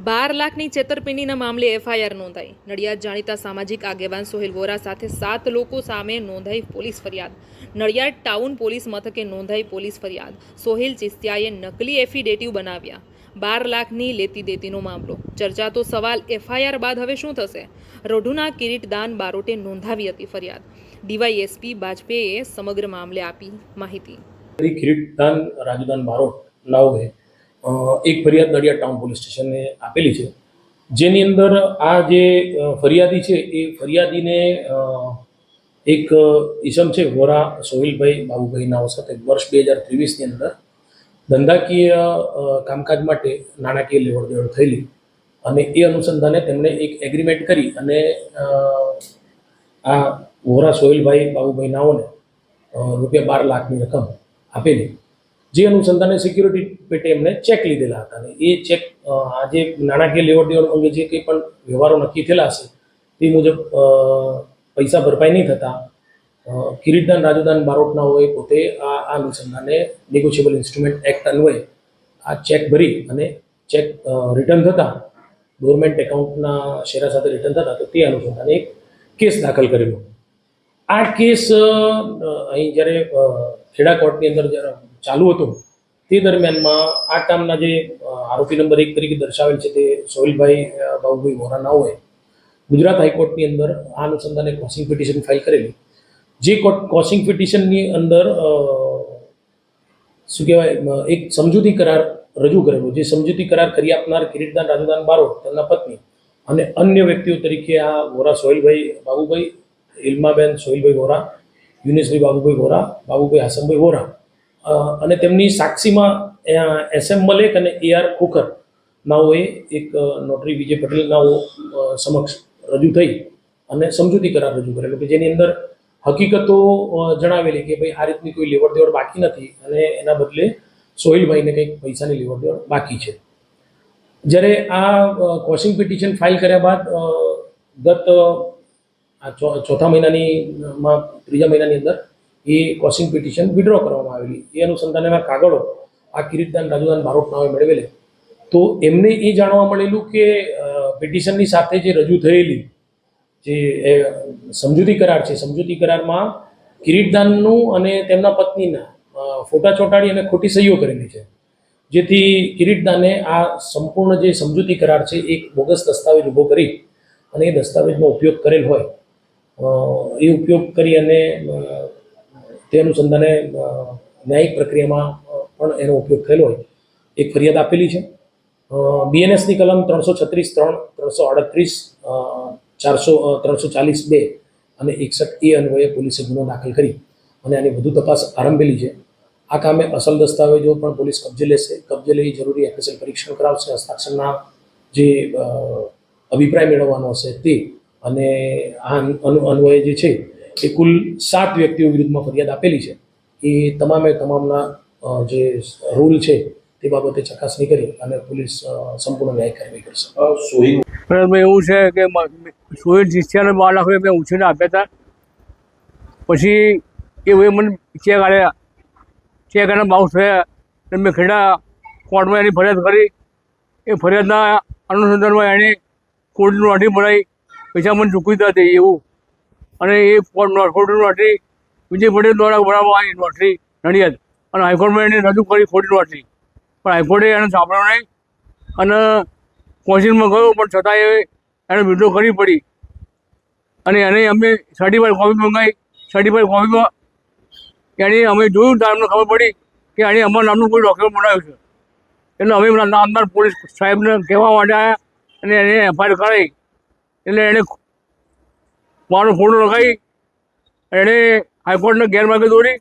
12 લાખની છેતરપિંડીના મામલે એફઆઈઆર નોંધાઈ. નડિયાદ જાણીતા સામાજિક આગેવાન સોહેલ વોરા સાથે 7 લોકો સામે નોંધાઈ પોલીસ ફરિયાદ. નડિયાદ ટાઉન પોલીસ મથકે નોંધાઈ પોલીસ ફરિયાદ. સોહેલ ચિસ્તિયાએ નકલી એફિડેટિવ બનાવ્યા. 12 લાખની લેતી દેતીનો મામલો. ચર્ચાતો સવાલ, એફઆઈઆર બાદ હવે શું થશે? રઢુના કિરીટદાન બારોટે નોંધાવી હતી ફરિયાદ. ડીવાયએસપી બાજપેયીએ સમગ્ર મામલે આપી માહિતી. કિરીટદાન રાજદાન બારોટ નાઓએ એક ફરિયાદ નડિયાદ ટાઉન પોલીસ સ્ટેશનને આપેલી છે, જેની અંદર આ જે ફરિયાદી છે એ ફરિયાદીને એક ઈસમ છે વોરા સોહિલભાઈ બાબુભાઈ નાઓ સાથે વર્ષ 2023ની અંદર ધંધાકીય કામકાજ માટે નાણાકીય લેવડ દેવડ થયેલી અને એ અનુસંધાને તેમણે એક એગ્રીમેન્ટ કરી અને આ વોરા સોહિલભાઈ બાબુભાઈ નાઓને રૂપિયા 12 લાખની રકમ આપેલી, જે અનુસંધાને સિક્યુરિટી પેટે એમને ચેક લીધેલા હતા અને એ ચેક આ જે નાણાકીય લેવડ દેવડ અંગે જે કંઈ પણ વ્યવહારો નક્કી થયેલા હશે તે મુજબ પૈસા ભરપાઈ નહીં થતા કિરીટદાન રાજદાન બારોટનાઓએ પોતે આ અનુસંધાને નેગોશિયેબલ ઇન્સ્ટ્રુમેન્ટ એક્ટ અન્વયે આ ચેક ભરી અને ચેક રિટર્ન થતાં ગવર્મેન્ટ એકાઉન્ટના શેરા સાથે રિટર્ન થતાં તો તે અનુસંધાને એક કેસ દાખલ કરેલો. આ કેસ અહીં જ્યારે ખેડા કોર્ટની અંદર જ્યારે ચાલુ હતો તે દરમિયાનમાં આ કામના જે આરોપી નંબર 1 તરીકે દર્શાવેલ છે તે સોહિલભાઈ બાબુભાઈ વોરા નાઓએ ગુજરાત હાઈકોર્ટની અંદર આ અનુસંધાને ક્રોસિંગ પિટિશન ફાઇલ કરેલી, જે ક્રોસિંગ પિટિશનની અંદર શું કહેવાય એક સમજૂતી કરાર રજૂ કરેલો, જે સમજૂતી કરાર કરી આપનાર કિરીટદાન રાજદાન બારોટ તેમના પત્ની અને અન્ય વ્યક્તિઓ તરીકે આ વોરા સોહિલભાઈ બાબુભાઈ, ઇલ્માબેન સોહિલભાઈ વોરા, યુનેશભાઈ બાબુભાઈ વોરા, બાબુભાઈ હાસમભાઈ વોરા અને તેમની સાક્ષીમાં SM મલેક અને AR ખોખર નાઓએ એક નોટરી વિજય પટેલ નાઓ સમક્ષ રજૂ થઈ અને સમજૂતી કરાર રજૂ કરેલો કે જેની અંદર હકીકતો જણાવેલી કે ભાઈ આ રીતની કોઈ લેવડ દેવડ બાકી નથી અને એના બદલે સોહિલભાઈને કંઈક પૈસાની લેવડ દેવડ બાકી છે. જ્યારે આ ક્રોસિંગ પિટિશન ફાઇલ કર્યા બાદ ગત આ ચોથા મહિનામાં 3જા મહિનાની અંદર એ ક્રોસિંગ પિટિશન વિડ્રો કરવામાં આવેલી. એ અનુસંધાનના કાગળો આ કિરીટદાન રાજદાન બારોટ નાઓએ મેળવેલે તો એમને એ જાણવા મળેલું કે પિટિશનની સાથે જે રજૂ થયેલી જે સમજૂતી કરાર છે, સમજૂતી કરારમાં કિરીટદાનનું અને તેમના પત્નીના ફોટા ચોંટાડી અને ખોટી સહીઓ કરેલી છે, જેથી કિરીટદાને આ સંપૂર્ણ જે સમજૂતી કરાર છે એક બોગસ દસ્તાવેજ ઊભો કરી અને એ દસ્તાવેજનો ઉપયોગ કરેલ હોય એ ઉપયોગ કરી અને તે અનુસંધાને ન્યાયિક પ્રક્રિયામાં પણ એનો ઉપયોગ થયેલો હોય એક ફરિયાદ આપેલી છે. BNSની કલમ 336(3), 338, 340(2) અને 61A અન્વયે પોલીસે ગુનો દાખલ કરી અને આની વધુ તપાસ આરંભેલી છે. આ કામે અસલ દસ્તાવેજો પણ પોલીસ કબજે લેશે, કબજે લઈ જરૂરી FSL પરીક્ષણ કરાવશે, હસ્તાક્ષરના જે અભિપ્રાય મેળવવાનો હશે તે અને આ અન્વયે જે છે એ કુલ 7 વ્યક્તિઓ વિરુદ્ધમાં ફરિયાદ આપેલી છે. એ તમામના જે રૂલ છે તે બાબતે ચકાસણી કરી અને પોલીસ સંપૂર્ણ ન્યાય કાર્યવાહી કરશે. એવું છે કે સોહિલ ચિસ્તિયાને 12 લાખ રૂપિયા મેં ઉછીને આપ્યા હતા. પછી એ ભાઈ મને ચેક આવ્યા, ચેક એના બાઉન્સ થયા અને મેં ખેડા કોર્ટમાં એની ફરિયાદ કરી. એ ફરિયાદના અનુસંધાનમાં એણે કોર્ટની નોટરી બનાવી, પૈસા મને ચૂકવી હતી એવું, અને એ કોર્ટની નોટરી વિજય પટેલ દ્વારા બનાવવામાં આવી નોટરી નડિયાદ, અને હાઈકોર્ટમાં એને રજૂ કરી ખોટી નોટરી, પણ હાઈકોર્ટે એને સાંભળ્યો નહીં અને કોન્સિલમાં ગયો પણ છતાં એને વિડ્રો કરવી પડી. અને એને અમે સર્ટિફાઈડ કોપી મંગાવી, સર્ટિફાઈડ કોપીમાં એની અમે જોયું ત્યારે અમને ખબર પડી કે એણે અમારા નામનું કોઈ ડોક્યુમેન્ટ બનાવ્યું છે. એટલે અમે નામદાર પોલીસ સાહેબને કહેવા માટે આવ્યા અને એને FIR કરાવી. એટલે એણે મારો ફોટો લગાવી એણે હાઈકોર્ટને ગેરમાર્ગે દોરી